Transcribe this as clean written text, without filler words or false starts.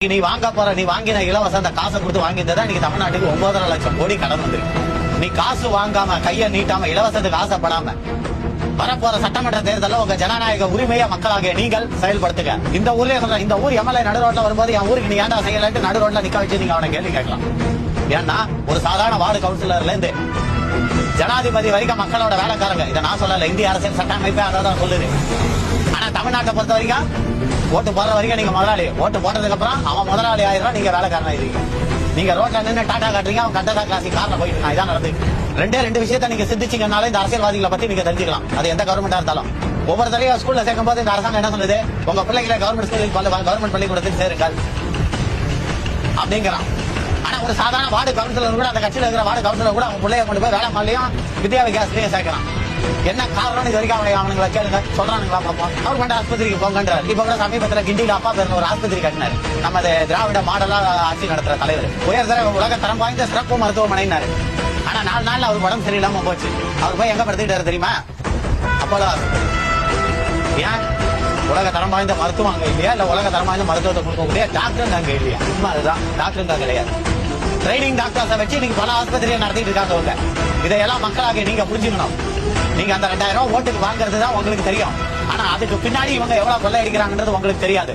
நீ வாங்கின இலவச அந்த காசை கொடுத்து வாங்கியிருந்தா இன்னைக்கு தமிழ்நாட்டுக்கு 9.5 லட்சம் கோடி கடன் வந்திருக்கு. நீ காசு வாங்காம கையை நீட்டாம இலவசத்துக்கு ஆசைப்படாம வரப்போற சட்டமன்ற தேர்தலில் உங்க ஜனநாயக உரிமையை மக்களாகிய நீங்கள் செயல்படுத்துங்க. இந்த ஊர்லயே சொல்ற, இந்த ஊர் எம்எல்ஏ நடு ரோட்ல வரும்போது என் ஊருக்கு நீ ஏன்டா செய்யலன்ட்டு நடு ரோட்ல நிக்க வச்சு நீங்க அவனை கேள்வி கேட்கலாம். ஏன்னா ஒரு சாதாரண வார்டு கவுன்சிலர்ல இருந்து ஜனாதிபதி வரைக்கும் மக்களோட வேலைக்காரங்க. இதை நான் சொல்லல, இந்திய அரசியல் சட்ட அமைப்பே அதான் சொல்லுது. ஆனா தமிழ்நாட்டை பொறுத்த வரைக்கும் ஓட்டு போடுற வரைக்கும் நீங்க முதலாளி, ஓட்டு போட்டதுக்கு அப்புறம் அவன் முதலாளி ஆயிரம், நீங்க வேலைக்காரன் ஆயிருக்கீங்க. நீங்க ரோட்ல நின்று டாடா காட்டுறீங்க, அவன் கண்டதா கிளாசி கார்ல போயிட்டு இருக்கான். இதான் நடந்து. ரெண்டு விஷயத்த நீங்க சிந்திச்சீங்கனால இந்த அரசியல்வாதிகளை பத்தி நீங்க தெரிஞ்சுக்கலாம். அது எந்த கவர்மெண்டா இருந்தாலும் ஒவ்வொரு தடையும் ஸ்கூல்ல சேர்க்கும் போது இந்த அரசாங்கம் என்ன சொல்லுது, உங்க பிள்ளைகளை கவர்மெண்ட் ஸ்கூலுக்கு கவர்மெண்ட் பள்ளிக்கூடத்தில் சேருங்கள் அப்படிங்கிறான். ஆனா ஒரு சாதாரண வார்டு கவுன்சிலர் கூட, அந்த கட்சியில் இருக்கிற வார்டு கவுன்சிலர் கூட அவன் பிள்ளைய கொண்டு போய் வேலை மாலையும் வித்யா விகாஸ்லயும் சேர்க்கிறான். என்ன காரணம் இது வரைக்கும் அவனுங்களை கேளுங்க, சொல்றானுங்களா பாப்போம். கவர்மெண்ட் ஆஸ்பத்திரிக்கு போங்கன்றார். இப்ப கூட சமீபத்தில் கிண்டியில அப்பா பேர் ஒரு ஆஸ்பத்திரி கட்டினாரு. நம்ம திராவிட மாடலா ஆட்சி நடத்துற தலைவர், உயர்தர உலக தரம் வாய்ந்த சிறப்பு மருத்துவமனைனாரு. ஆனா 4 நாள்ல அவருக்கு உடம்பு சரியில்லாம போச்சு. அவர் போய் எங்க படுத்துக்கிட்டாரு தெரியுமா? அப்போலோ. ஏன்? உலக தரம் வாய்ந்த மருத்துவம் அங்க இல்லையா, இல்ல உலக தரம் வாய்ந்த மருத்துவத்தை கொடுக்கக்கூடிய டாக்டர் அங்க இல்லையா? சும்மா அதுதான், டாக்டர் அங்க கிடையாது. ட்ரைனிங் டாக்டர்ஸை வச்சு இன்னைக்கு பல ஆஸ்பத்திரியை நடத்திட்டு இருக்காங்க. இதையெல்லாம் மக்களாக நீங்க புரிஞ்சுக்கணும். நீங்க அந்த 2000 ஓட்டுக்கு வாங்குறது தான் உங்களுக்கு தெரியும். ஆனா அதுக்கு பின்னாடி இவங்க எவ்வளவு கொள்ளை அடிக்கிறாங்கன்றது உங்களுக்கு தெரியாது.